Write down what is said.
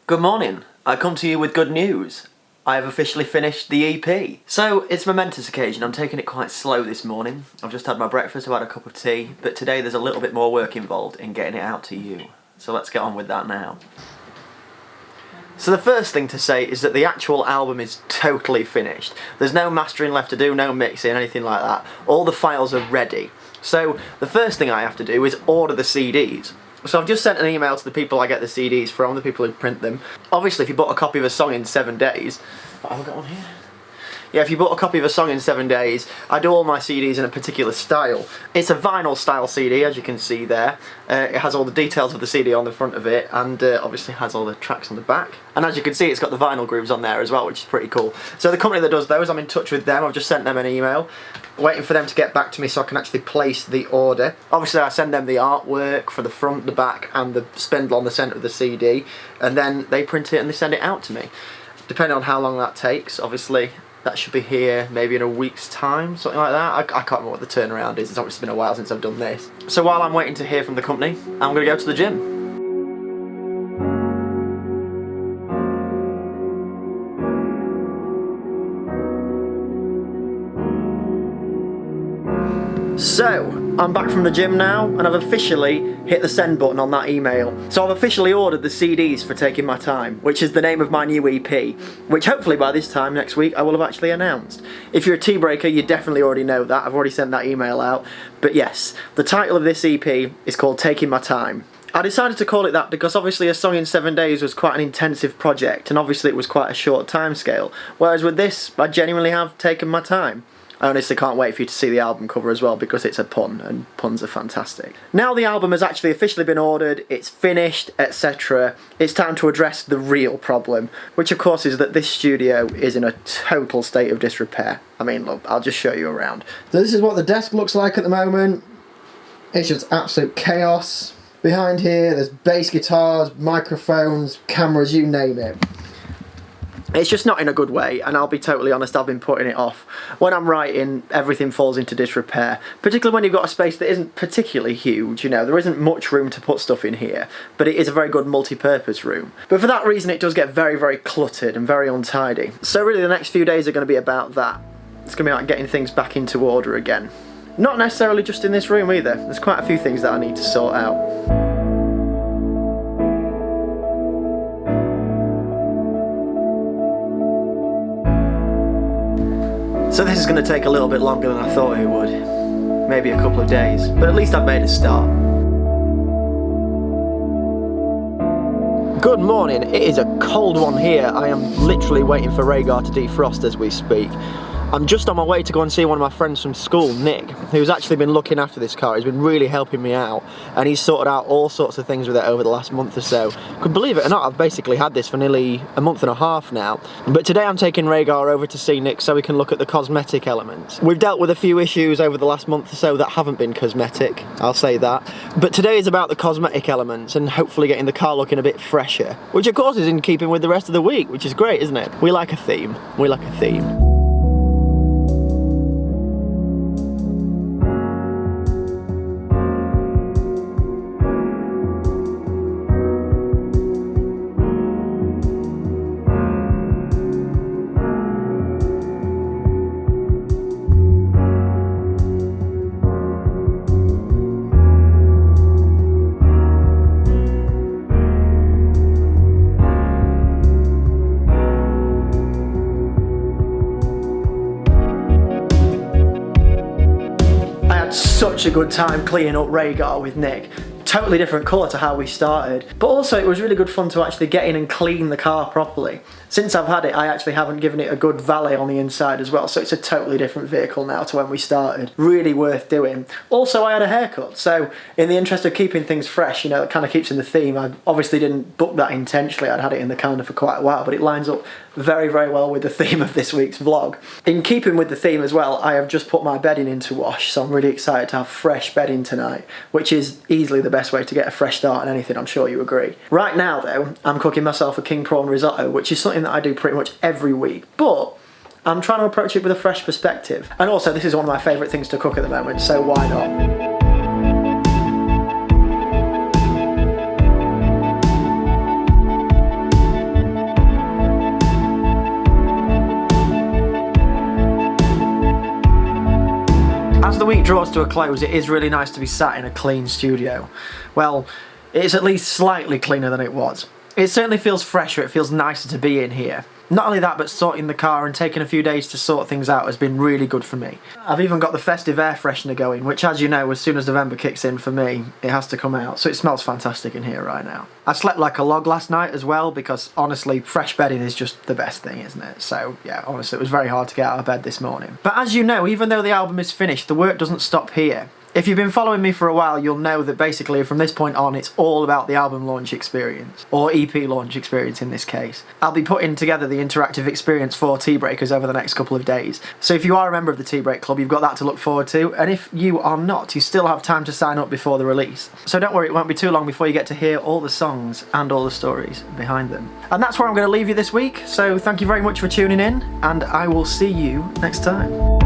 Good morning. I come to you with good news. I have officially finished the EP. So, it's a momentous occasion. I'm taking it quite slow this morning. I've just had my breakfast, I've had a cup of tea, but today there's a little bit more work involved in getting it out to you. So let's get on with that now. So the first thing to say is that the actual album is totally finished. There's no mastering left to do, no mixing, anything like that. All the files are ready. So the first thing I have to do is order the CDs. So I've just sent an email to the people I get the CDs from, the people who print them. Obviously, if you bought a copy of a song in 7 days... Have I got one here? Yeah, if you bought a copy of a song in 7 days, I do all my CDs in a particular style. It's a vinyl style CD, as you can see there. It has all the details of the CD on the front of it, and obviously has all the tracks on the back. And as you can see, it's got the vinyl grooves on there as well, which is pretty cool. So the company that does those, I'm in touch with them. I've just sent them an email, waiting for them to get back to me so I can actually place the order. Obviously, I send them the artwork for the front, the back, and the spindle on the centre of the CD, and then they print it and they send it out to me. Depending on how long that takes, obviously, that should be here maybe in a week's time, something like that. I can't remember what the turnaround is. It's obviously been a while since I've done this. So while I'm waiting to hear from the company, I'm going to go to the gym. So, I'm back from the gym now, and I've officially hit the send button on that email. So I've officially ordered the CDs for Taking My Time, which is the name of my new EP, which hopefully by this time next week I will have actually announced. If you're a tea breaker, you definitely already know that. I've already sent that email out. But yes, the title of this EP is called Taking My Time. I decided to call it that because obviously a song in 7 days was quite an intensive project, and obviously it was quite a short time scale. Whereas with this, I genuinely have taken my time. I honestly can't wait for you to see the album cover as well, because it's a pun, and puns are fantastic. Now the album has actually officially been ordered, it's finished, etc. It's time to address the real problem, which of course is that this studio is in a total state of disrepair. I mean, look, I'll just show you around. So this is what the desk looks like at the moment. It's just absolute chaos. Behind here, there's bass guitars, microphones, cameras, you name it. It's just not in a good way, and I'll be totally honest, I've been putting it off. When I'm writing, everything falls into disrepair, particularly when you've got a space that isn't particularly huge, you know, there isn't much room to put stuff in here, but it is a very good multi-purpose room. But for that reason, it does get very, very cluttered and very untidy. So really the next few days are going to be about that. It's going to be like getting things back into order again. Not necessarily just in this room either, there's quite a few things that I need to sort out. So this is going to take a little bit longer than I thought it would. Maybe a couple of days, but at least I've made a start. Good morning, it is a cold one here. I am literally waiting for Rhaegar to defrost as we speak. I'm just on my way to go and see one of my friends from school, Nick, who's actually been looking after this car. He's been really helping me out, and he's sorted out all sorts of things with it over the last month or so. Could believe it or not, I've basically had this for nearly a month and a half now. But today I'm taking Rhaegar over to see Nick so we can look at the cosmetic elements. We've dealt with a few issues over the last month or so that haven't been cosmetic, I'll say that. But today is about the cosmetic elements and hopefully getting the car looking a bit fresher, which of course is in keeping with the rest of the week, which is great, isn't it? We like a theme. We like a theme. Such a good time cleaning up Rhaegar with Nick. Totally different colour to how we started, but also it was really good fun to actually get in and clean the car properly. Since I've had it, I actually haven't given it a good valet on the inside as well, so it's a totally different vehicle now to when we started. Really worth doing. Also, I had a haircut, so in the interest of keeping things fresh, you know, it kind of keeps in the theme. I obviously didn't book that intentionally, I'd had it in the calendar for quite a while, but it lines up very, very well with the theme of this week's vlog. In keeping with the theme as well, I have just put my bedding into wash, so I'm really excited to have fresh bedding tonight, which is easily the best way to get a fresh start on anything, I'm sure you agree. Right now though, I'm cooking myself a king prawn risotto, which is something that I do pretty much every week, but I'm trying to approach it with a fresh perspective. And also, this is one of my favourite things to cook at the moment, so why not? the week draws to a close, it is really nice to be sat in a clean studio. Well, it's at least slightly cleaner than it was. It certainly feels fresher, it feels nicer to be in here. Not only that, but sorting the car and taking a few days to sort things out has been really good for me. I've even got the festive air freshener going, which, as you know, as soon as November kicks in for me, it has to come out, so it smells fantastic in here right now. I slept like a log last night as well, because honestly, fresh bedding is just the best thing, isn't it? So yeah, honestly, it was very hard to get out of bed this morning. But as you know, even though the album is finished, the work doesn't stop here. If you've been following me for a while, you'll know that basically from this point on, it's all about the album launch experience, or EP launch experience in this case. I'll be putting together the interactive experience for Tea Breakers over the next couple of days. So if you are a member of the Tea Break Club, you've got that to look forward to, and if you are not, you still have time to sign up before the release. So don't worry, it won't be too long before you get to hear all the songs and all the stories behind them. And that's where I'm going to leave you this week, so thank you very much for tuning in, and I will see you next time.